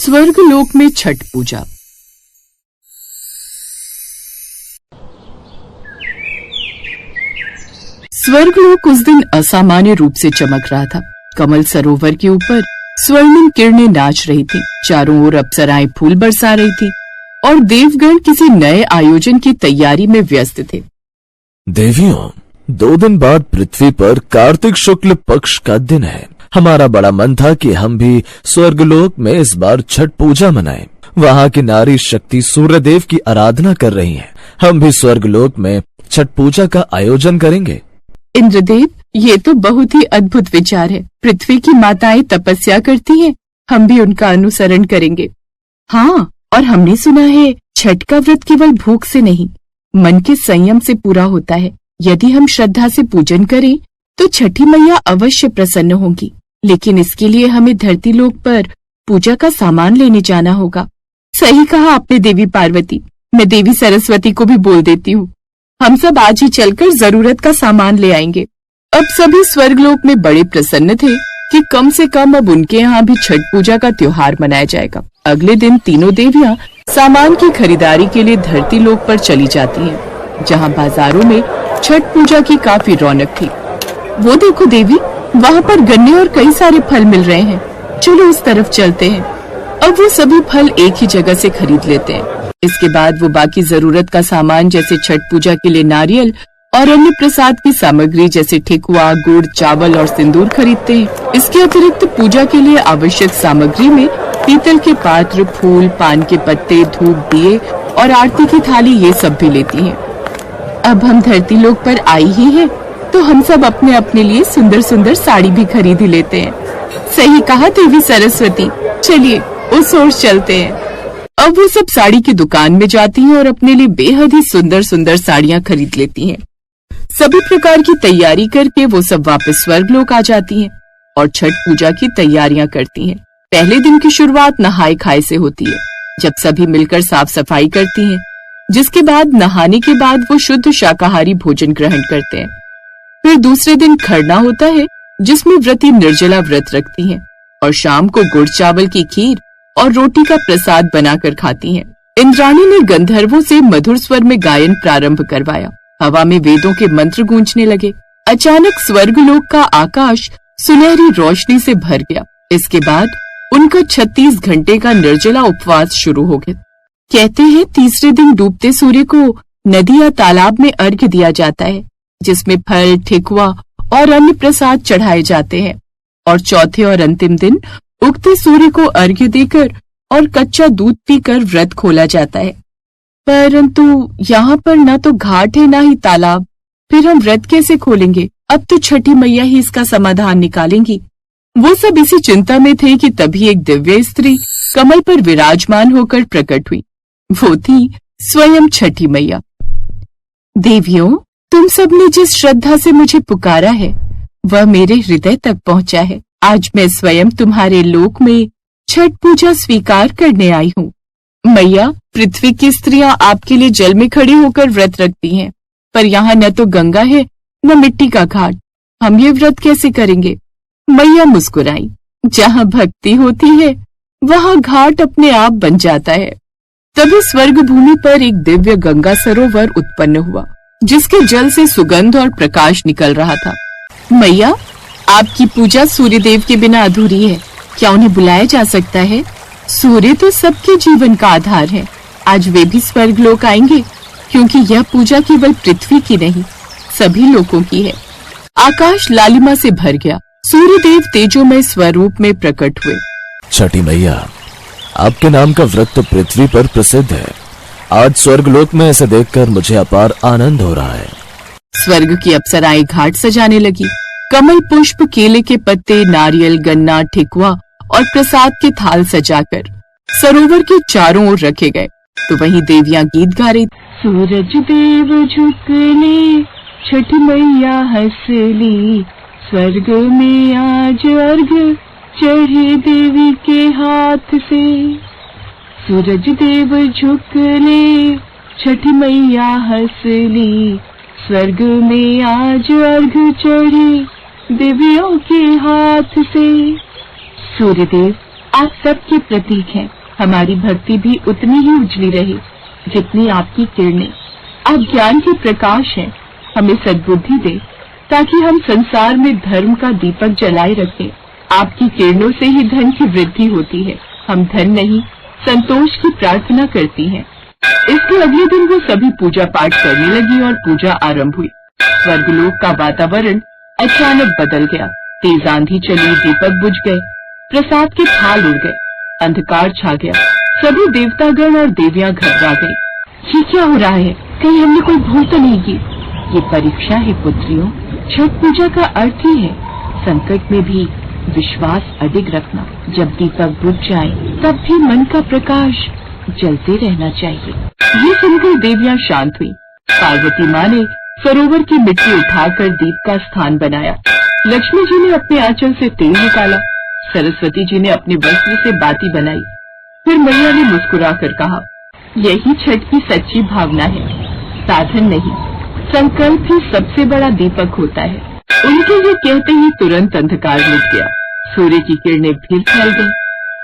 स्वर्गलोक में छठ पूजा। स्वर्गलोक उस दिन असामान्य रूप से चमक रहा था। कमल सरोवर के ऊपर स्वर्णिम किरणें नाच रही थीं, चारों ओर अप्सराएं फूल बरसा रही थीं और देवगण किसी नए आयोजन की तैयारी में व्यस्त थे। देवियों, 2 दिन बाद पृथ्वी पर कार्तिक शुक्ल पक्ष का दिन है। हमारा बड़ा मन था कि हम भी स्वर्गलोक में इस बार छठ पूजा मनाएं। वहाँ की नारी शक्ति सूर्यदेव की आराधना कर रही हैं। हम भी स्वर्गलोक में छठ पूजा का आयोजन करेंगे। इंद्रदेव, ये तो बहुत ही अद्भुत विचार है। पृथ्वी की माताएं तपस्या करती हैं, हम भी उनका अनुसरण करेंगे। हाँ, और हमने सुना है छठ का व्रत केवल भूख से नहीं, मन के संयम से पूरा होता है। यदि हम श्रद्धा से पूजन करें तो छठी मैया अवश्य प्रसन्न होंगी। लेकिन इसके लिए हमें धरती लोक पर पूजा का सामान लेने जाना होगा। सही कहा आपने देवी पार्वती। मैं देवी सरस्वती को भी बोल देती हूँ। हम सब आज ही चलकर जरूरत का सामान ले आएंगे। अब सभी स्वर्गलोक में बड़े प्रसन्न थे कि कम से कम अब उनके यहाँ भी छठ पूजा का त्योहार मनाया जाएगा। अगले दिन तीनों देवियाँ सामान की खरीदारी के लिए धरती लोक पर चली जाती हैं, जहाँ बाजारों में छठ पूजा की काफी रौनक थी। वो देखो देवी, वहाँ पर गन्ने और कई सारे फल मिल रहे हैं। चलो उस तरफ चलते हैं। अब वो सभी फल एक ही जगह से खरीद लेते हैं। इसके बाद वो बाकी जरूरत का सामान जैसे छठ पूजा के लिए नारियल और अन्य प्रसाद की सामग्री जैसे ठेकुआ, गुड़, चावल और सिंदूर खरीदते हैं। इसके अतिरिक्त पूजा के लिए आवश्यक सामग्री में पीतल के पात्र, फूल, पान के पत्ते, धूप, दिए और आरती की थाली ये सब भी लेती हैं। अब हम धरती लोक पर आई ही हैं, तो हम सब अपने अपने लिए सुंदर सुंदर साड़ी भी खरीद ही लेते हैं। सही कहा देवी सरस्वती। चलिए उस ओर चलते हैं। अब वो सब साड़ी की दुकान में जाती हैं और अपने लिए बेहद ही सुंदर सुंदर साड़ियाँ खरीद लेती हैं। सभी प्रकार की तैयारी करके वो सब वापस स्वर्गलोक आ जाती हैं और छठ पूजा की तैयारियां करती हैं। पहले दिन की शुरुआत नहाए खाए से होती है, जब सभी मिलकर साफ सफाई करती हैं, जिसके बाद नहाने के बाद वो शुद्ध शाकाहारी भोजन ग्रहण करते हैं। फिर दूसरे दिन खरना होता है, जिसमें व्रती निर्जला व्रत रखती हैं और शाम को गुड़ चावल की खीर और रोटी का प्रसाद बनाकर खाती हैं। इंद्राणी ने गंधर्वों से मधुर स्वर में गायन प्रारंभ करवाया। हवा में वेदों के मंत्र गूंजने लगे। अचानक स्वर्गलोक का आकाश सुनहरी रोशनी से भर गया। इसके बाद उनका 36 घंटे का निर्जला उपवास शुरू हो गया। कहते हैं तीसरे दिन डूबते सूर्य को नदी या तालाब में अर्घ्य दिया जाता है, जिसमें फल, ठेकुआ और अन्य प्रसाद चढ़ाए जाते हैं। और चौथे और अंतिम दिन उगते सूर्य को अर्घ्य देकर और कच्चा दूध पीकर व्रत खोला जाता है। परंतु यहाँ पर न तो घाट है न ही तालाब, फिर हम व्रत कैसे खोलेंगे? अब तो छठी मैया ही इसका समाधान निकालेंगी। वो सब इसी चिंता में थे कि तभी एक दिव्य स्त्री कमल पर विराजमान होकर प्रकट हुई। वो थी स्वयं छठी मैया। देवियों, तुम सब ने जिस श्रद्धा से मुझे पुकारा है, वह मेरे हृदय तक पहुँचा है। आज मैं स्वयं तुम्हारे लोक में छठ पूजा स्वीकार करने आई हूँ। मैया, पृथ्वी की स्त्रियां आपके लिए जल में खड़ी होकर व्रत रखती हैं, पर यहाँ न तो गंगा है न मिट्टी का घाट। हम ये व्रत कैसे करेंगे? मैया मुस्कुराई। जहाँ भक्ति होती है वहाँ घाट अपने आप बन जाता है। तभी स्वर्ग भूमि पर एक दिव्य गंगा सरोवर उत्पन्न हुआ, जिसके जल से सुगंध और प्रकाश निकल रहा था। मैया, आपकी पूजा सूर्यदेव के बिना अधूरी है। क्या उन्हें बुलाया जा सकता है? सूर्य तो सबके जीवन का आधार है। आज वे भी स्वर्गलोक आएंगे, क्योंकि यह पूजा केवल पृथ्वी की नहीं, सभी लोगों की है। आकाश लालिमा से भर गया। सूर्यदेव तेजोमय स्वरूप में प्रकट हुए। छठी मैया, आपके नाम का व्रत तो पृथ्वी पर प्रसिद्ध है। आज स्वर्गलोक में ऐसे देखकर मुझे अपार आनंद हो रहा है। स्वर्ग की अप्सराएं घाट सजाने लगी। कमल पुष्प, केले के पत्ते, नारियल, गन्ना, ठेकुआ और प्रसाद के थाल सजाकर सरोवर के चारों ओर रखे गए। तो वहीं देवियां गीत गा रही। सूरज देव झुकले, छठ मैया हंसली, स्वर्ग में आज अर्घ्य चढ़े देवी के हाथ से। सूरज देव झुकले, छठ मैया हंसली, स्वर्ग में आज अर्घ्य चढ़े देवियों के हाथ से। सूर्यदेव, आप सबके प्रतीक हैं। हमारी भक्ति भी उतनी ही उजली रहे जितनी आपकी किरणें। आप ज्ञान के प्रकाश हैं। हमें सद्बुद्धि दे ताकि हम संसार में धर्म का दीपक जलाए रखें। आपकी किरणों से ही धन की वृद्धि होती है। हम धन नहीं, संतोष की प्रार्थना करती हैं। इसके अगले दिन वो सभी पूजा पाठ करने लगी और पूजा आरंभ हुई। स्वर्गलोक का वातावरण अचानक बदल गया। तेज आंधी चली, दीपक बुझ गए, प्रसाद के थाल उड़ गए, अंधकार छा गया। सभी देवतागण और देवियां घबरा गई। ये क्या हो रहा है? कहीं हमने कोई भूल तो नहीं की? ये परीक्षा है पुत्रियों। छठ पूजा का अर्थ ही है संकट में भी विश्वास अडिग रखना। जब दीपक बुझ जाए तब भी मन का प्रकाश जलते रहना चाहिए। ये सुनकर देवियां शांत हुई। पार्वती माँ ने सरोवर की मिट्टी उठाकर दीप का स्थान बनाया। लक्ष्मी जी ने अपने आंचल से तेल निकाला। सरस्वती जी ने अपने वस्त्र से बाती बनाई। फिर मैया ने मुस्कुराकर कहा, यही छठ की सच्ची भावना है। साधन नहीं, संकल्प ही सबसे बड़ा दीपक होता है। उनके ये कहते ही तुरंत अंधकार मिट गया। सूर्य की किरणें फिर फैल गईं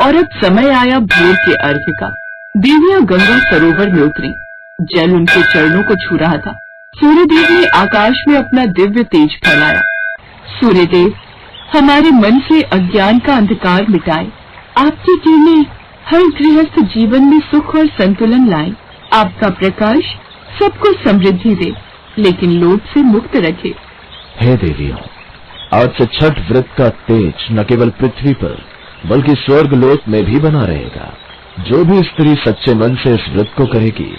और अब समय आया भोर के अर्घ्य का। देवियां गंगा सरोवर में उतरी। जल उनके चरणों को छू रहा था। सूर्यदेव ने आकाश में अपना दिव्य तेज फैलाया। सूर्यदेव, हमारे मन से अज्ञान का अंधकार मिटाए। आपकी किरणें हर गृहस्थ जीवन में सुख और संतुलन लाए। आपका प्रकाश सबको समृद्धि दे, लेकिन लोभ से मुक्त रखे। हे देवियों, आज से छठ व्रत का तेज न केवल पृथ्वी पर बल्कि स्वर्ग लोक में भी बना रहेगा। जो भी स्त्री सच्चे मन से इस व्रत को करेगी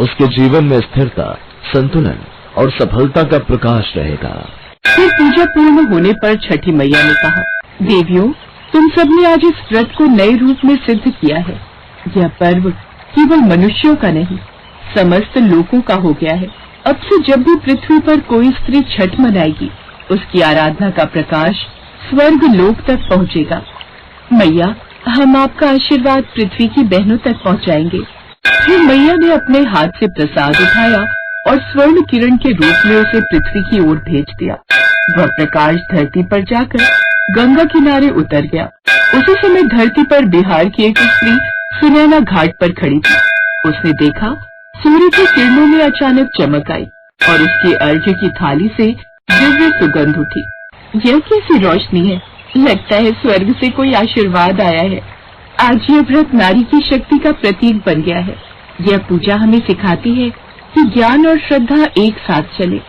उसके जीवन में स्थिरता, संतुलन और सफलता का प्रकाश रहेगा। फिर पूजा पूर्ण होने पर छठी मैया ने कहा, देवियों, तुम सबने आज इस व्रत को नए रूप में सिद्ध किया है। यह पर्व केवल मनुष्यों का नहीं, समस्त लोगों का हो गया है। अब से जब भी पृथ्वी पर कोई स्त्री छठ मनाएगी, उसकी आराधना का प्रकाश स्वर्ग लोक तक पहुँचेगा। मैया, हम आपका आशीर्वाद पृथ्वी की बहनों तक पहुँचाएंगे। फिर मैया ने अपने हाथ से प्रसाद उठाया और स्वर्ण किरण के रूप में उसे पृथ्वी की ओर भेज दिया। वह प्रकाश धरती पर जाकर गंगा किनारे उतर गया। उसी समय धरती पर बिहार की एक स्त्री सुनैना घाट पर खड़ी थी। उसने देखा सूर्य की किरणों में अचानक चमक आई और उसके अर्घ्य की थाली से दिव्य सुगंध उठी। यह कैसी रोशनी है? लगता है स्वर्ग से कोई आशीर्वाद आया है। आज यह व्रत नारी की शक्ति का प्रतीक बन गया है। यह पूजा हमें सिखाती है कि ज्ञान और श्रद्धा एक साथ चले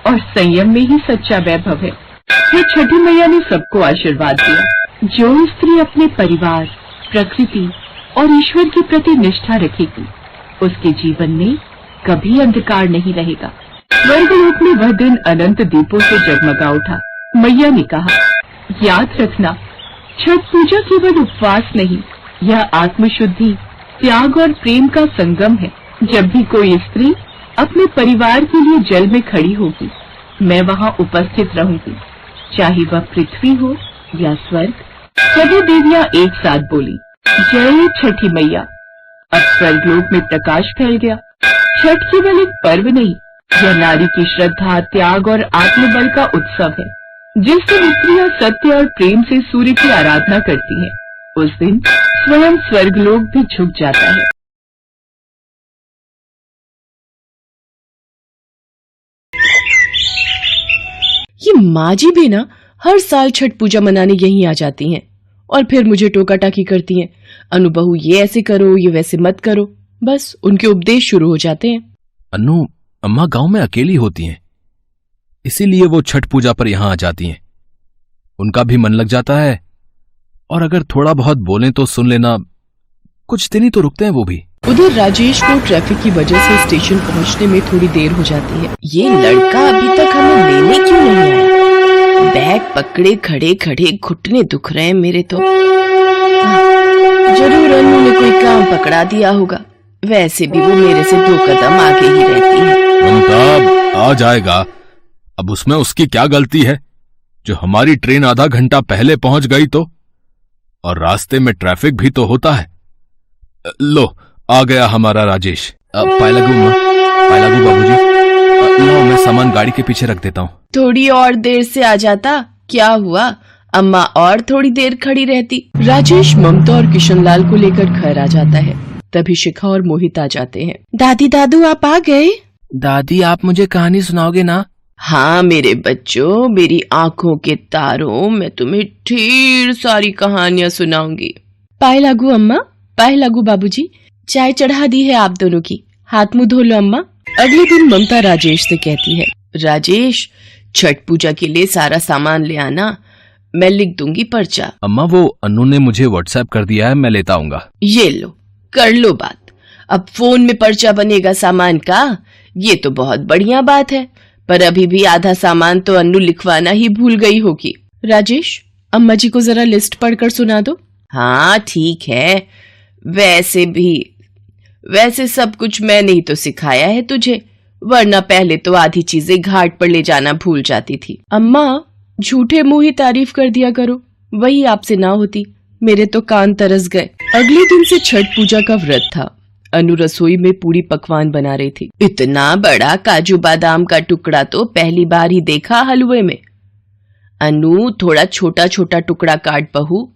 और संयम में ही सच्चा वैभव है। फिर छठी मैया ने सबको आशीर्वाद दिया। जो स्त्री अपने परिवार, प्रकृति और ईश्वर के प्रति निष्ठा रखेगी, उसके जीवन में कभी अंधकार नहीं रहेगा। स्वर्गलोक में वह दिन अनंत दीपों से जगमगा उठा। मैया ने कहा, याद रखना, छठ पूजा केवल उपवास नहीं, यह आत्मशुद्धि, त्याग और प्रेम का संगम है। जब भी कोई स्त्री अपने परिवार के लिए जल में खड़ी होगी, मैं वहाँ उपस्थित रहूंगी, चाहे वह पृथ्वी हो या स्वर्ग। सभी देवियां एक साथ बोली, जय छठी मैया। अब स्वर्गलोक में प्रकाश फैल गया। छठ केवल एक पर्व नहीं, यह नारी की श्रद्धा, त्याग और आत्मबल का उत्सव है। जिस दिन स्त्रियां सत्य और प्रेम से सूर्य की आराधना करती हैं, उस दिन स्वयं स्वर्गलोक भी झुक जाता है। ये माँ जी भी ना हर साल छठ पूजा मनाने यहीं आ जाती हैं और फिर मुझे टोका टाकी करती हैं। अनु बहू, ये ऐसे करो, ये वैसे मत करो। बस उनके उपदेश शुरू हो जाते हैं। अनु, अम्मा गांव में अकेली होती हैं, इसीलिए वो छठ पूजा पर यहां आ जाती हैं। उनका भी मन लग जाता है और अगर थोड़ा बहुत बोलें तो सुन लेना। कुछ दिन ही तो रुकते हैं वो भी। उधर राजेश को ट्रैफिक की वजह से स्टेशन पहुंचने में थोड़ी देर हो जाती है। ये लड़का अभी तक हमें लेने क्यों नहीं आया? बैग पकड़े खड़े खड़े घुटने दुख रहे हैं मेरे तो। जरूर अनु ने कोई काम पकड़ा दिया होगा। वैसे भी वो मेरे से 2 कदम आगे ही रहती है। ममता आ जाएगा, अब उसमें उसकी क्या गलती है जो हमारी ट्रेन आधा घंटा पहले पहुंच गई तो। और रास्ते में ट्रैफिक भी तो होता है। लो आ गया हमारा राजेश। पायलागू बाबूजी, लो मैं सामान गाड़ी के पीछे रख देता हूँ। थोड़ी और देर से आ जाता, क्या हुआ? अम्मा और थोड़ी देर खड़ी रहती। राजेश ममता और किशनलाल को लेकर घर आ जाता है। तभी शिखा और मोहित आ जाते हैं। दादी दादू आप आ गए? दादी आप मुझे कहानी सुनाओगे ना? हाँ मेरे बच्चों, मेरी आंखों के तारों, मैं तुम्हें ढेर सारी कहानियां सुनाऊंगी। पाए लागू अम्मा, पाए लागू बाबूजी। चाय चढ़ा दी है आप दोनों की, हाथ मुंह धो लो अम्मा। अगले दिन ममता राजेश से कहती है, राजेश छठ पूजा के लिए सारा सामान ले आना, मैं लिख दूंगी पर्चा। अम्मा वो अनु ने मुझे व्हाट्सएप कर दिया है, मैं लेता आऊंगा। ये लो, कर लो बात। अब फोन में पर्चा बनेगा सामान का, ये तो बहुत बढ़िया बात है, पर अभी भी आधा सामान तो अनु लिखवाना ही भूल गई होगी। राजेश अम्मा जी को जरा लिस्ट पढ़कर सुना दो। हाँ ठीक है, वैसे सब कुछ मैंने ही तो सिखाया है तुझे, वरना पहले तो आधी चीजें घाट पर ले जाना भूल जाती थी। अम्मा झूठे मुंह ही तारीफ कर दिया करो, वही आपसे ना होती, मेरे तो कान तरस गए। अगले दिन से छठ पूजा का व्रत था। अनु रसोई में पूरी पकवान बना रही थी। इतना बड़ा काजू बादाम का टुकड़ा तो पहली बार ही देखा हलवे में। अनु थोड़ा छोटा छोटा टुकड़ा काट बहू।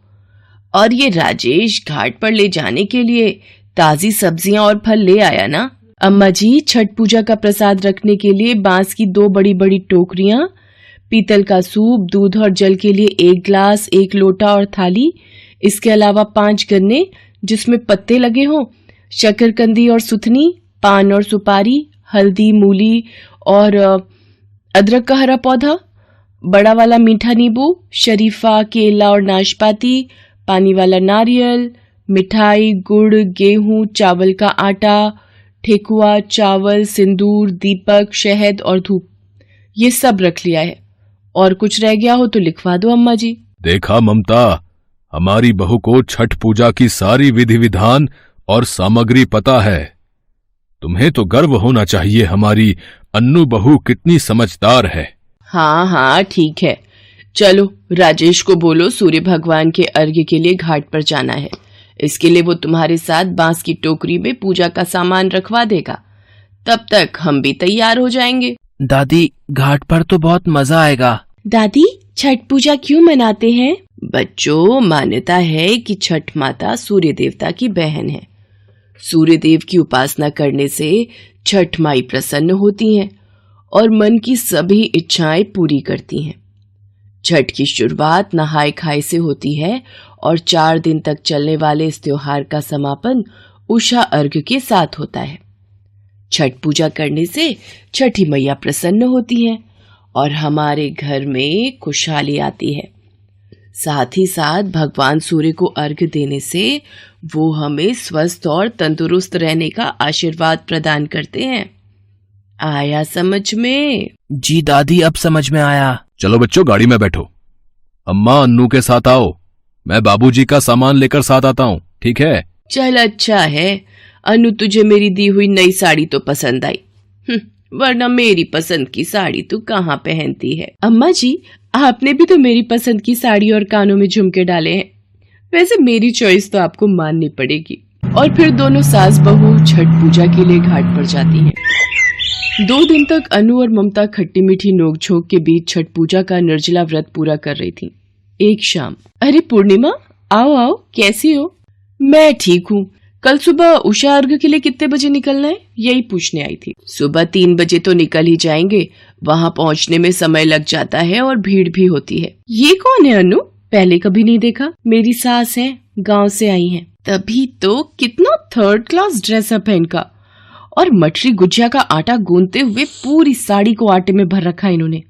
और ये राजेश घाट पर ले जाने के लिए ताजी सब्जियां और फल ले आया ना। अम्मा जी छठ पूजा का प्रसाद रखने के लिए बांस की 2 बड़ी बड़ी टोकरियां, पीतल का सूप, दूध और जल के लिए 1 गिलास, 1 लोटा और थाली, इसके अलावा 5 गन्ने जिसमें पत्ते लगे हों, शकरकंदी और सुथनी, पान और सुपारी, हल्दी, मूली और अदरक का हरा पौधा, बड़ा वाला मीठा नींबू, शरीफा, केला और नाशपाती, पानी वाला नारियल, मिठाई, गुड़, गेहूं, चावल का आटा, ठेकुआ, चावल, सिंदूर, दीपक, शहद और धूप, ये सब रख लिया है। और कुछ रह गया हो तो लिखवा दो अम्मा जी। देखा ममता, हमारी बहू को छठ पूजा की सारी विधि विधान और सामग्री पता है। तुम्हें तो गर्व होना चाहिए, हमारी अन्नू बहू कितनी समझदार है। हाँ हाँ ठीक है, चलो राजेश को बोलो सूर्य भगवान के अर्घ्य के लिए घाट पर जाना है। इसके लिए वो तुम्हारे साथ बांस की टोकरी में पूजा का सामान रखवा देगा, तब तक हम भी तैयार हो जाएंगे। दादी घाट पर तो बहुत मजा आएगा। दादी छठ पूजा क्यों मनाते हैं? बच्चों मान्यता है कि छठ माता सूर्य देवता की बहन है। सूर्य देव की उपासना करने से छठ माई प्रसन्न होती हैं और मन की सभी इच्छाएं पूरी करती हैं। छठ की शुरुआत नहाय खाए से होती है और 4 दिन तक चलने वाले इस त्योहार का समापन उषा अर्घ्य के साथ होता है। छठ पूजा करने से छठी मैया प्रसन्न होती हैं और हमारे घर में खुशहाली आती है। साथ ही साथ भगवान सूर्य को अर्घ्य देने से वो हमें स्वस्थ और तंदुरुस्त रहने का आशीर्वाद प्रदान करते हैं। आया समझ में? जी दादी अब समझ में आया। चलो बच्चों गाड़ी में बैठो, अम्मा अन्नू के साथ आओ, मैं बाबूजी का सामान लेकर साथ आता हूँ, ठीक है? चल अच्छा है, अनु तुझे मेरी दी हुई नई साड़ी तो पसंद आई, वरना मेरी पसंद की साड़ी तू कहाँ पहनती है। अम्मा जी आपने भी तो मेरी पसंद की साड़ी और कानों में झुमके डाले हैं, वैसे मेरी चॉइस तो आपको माननी पड़ेगी। और फिर दोनों सास बहू छठ पूजा के लिए घाट पर जाती हैं। 2 दिन तक अनु और ममता खट्टी मीठी नोकझोंक के बीच छठ पूजा का निर्जला व्रत पूरा कर रही थी। एक शाम, अरे पूर्णिमा आओ आओ, कैसी हो? मैं ठीक हूँ, कल सुबह उषा अर्घ्य के लिए कितने बजे निकलना है यही पूछने आई थी। सुबह 3 बजे तो निकल ही जाएंगे, वहाँ पहुँचने में समय लग जाता है और भीड़ भी होती है। ये कौन है अनु? पहले कभी नहीं देखा। मेरी सास है, गांव से आई हैं। तभी तो कितना 3rd क्लास ड्रेसअप है इनका, और मटरी गुजिया का आटा गूंदते हुए पूरी साड़ी को आटे में भर रखा है इन्होंने।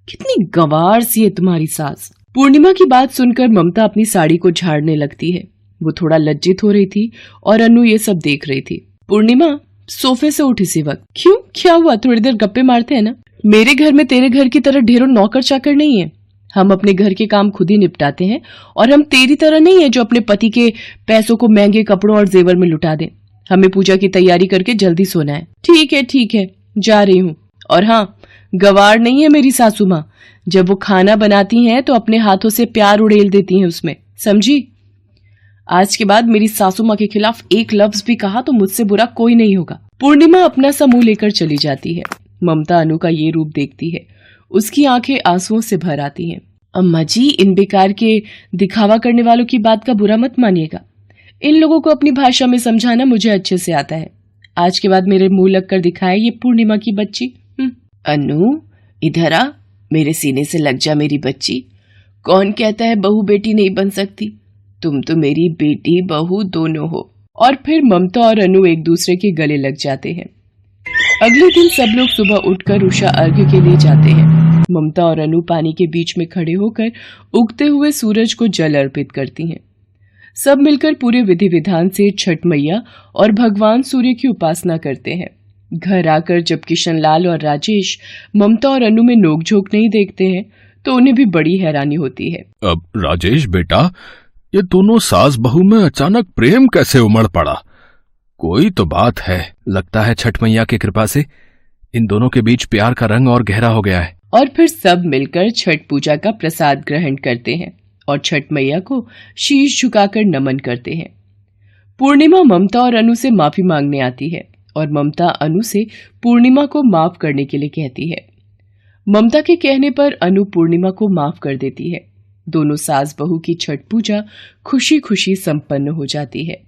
कितनी गंवार सी है तुम्हारी सास। पूर्णिमा की बात सुनकर ममता अपनी साड़ी को झाड़ने लगती है। वो थोड़ा लज्जित हो रही थी और अनु ये सब देख रही थी। पूर्णिमा सोफे से उठ इसी वक्त। क्यों, क्या हुआ? थोड़ी देर गप्पे मारते हैं ना। मेरे घर में तेरे घर की तरह ढेरों नौकर चाकर नहीं है, हम अपने घर के काम खुद ही निपटाते हैं। और हम तेरी तरह नहीं है जो अपने पति के पैसों को महंगे कपड़ों और जेवर में लुटा दें। हमें पूजा की तैयारी करके जल्दी सोना है। ठीक है जा रही हूँ। और हाँ, गवार नहीं है मेरी सासू माँ, जब वो खाना बनाती हैं तो अपने हाथों से प्यार उड़ेल देती हैं उसमें, समझी? आज के बाद मेरी सासू माँ के खिलाफ एक लफ्ज भी कहा तो मुझसे बुरा कोई नहीं होगा। पूर्णिमा अपना सा मुंह लेकर चली जाती है। ममता अनु का ये रूप देखती है, उसकी आंखें आंसुओं से भर आती हैं। अम्मा जी, इन बेकार के दिखावा करने वालों की बात का बुरा मत मानिएगा। इन लोगों को अपनी भाषा में समझाना मुझे अच्छे से आता है। आज के बाद मेरे मुंह लगकर दिखाए ये पूर्णिमा की बच्ची। अनु, इधर आ, मेरे सीने से लग जा मेरी बच्ची। कौन कहता है बहू बेटी नहीं बन सकती? तुम तो मेरी बेटी बहू दोनों हो। और फिर ममता और अनु एक दूसरे के गले लग जाते हैं। अगले दिन सब लोग सुबह उठकर उषा अर्घ्य के लिए जाते हैं। ममता और अनु पानी के बीच में खड़े होकर उगते हुए सूरज को जल अर्पित करती हैं। सब मिलकर पूरे विधि विधान से छठ मैया और भगवान सूर्य की उपासना करते हैं। घर आकर जब किशनलाल और राजेश ममता और अनु में नोकझोंक नहीं देखते हैं तो उन्हें भी बड़ी हैरानी होती है। अब राजेश बेटा, ये दोनों सास बहू में अचानक प्रेम कैसे उमड़ पड़ा? कोई तो बात है। लगता है छठ मैया की कृपा से इन दोनों के बीच प्यार का रंग और गहरा हो गया है। और फिर सब मिलकर छठ पूजा का प्रसाद ग्रहण करते हैं और छठ मैया को शीश झुकाकर नमन करते हैं। पूर्णिमा ममता और अनु से माफी मांगने आती है और ममता अनु से पूर्णिमा को माफ करने के लिए कहती है। ममता के कहने पर अनु पूर्णिमा को माफ कर देती है। दोनों सास बहू की छठ पूजा खुशी खुशी संपन्न हो जाती है।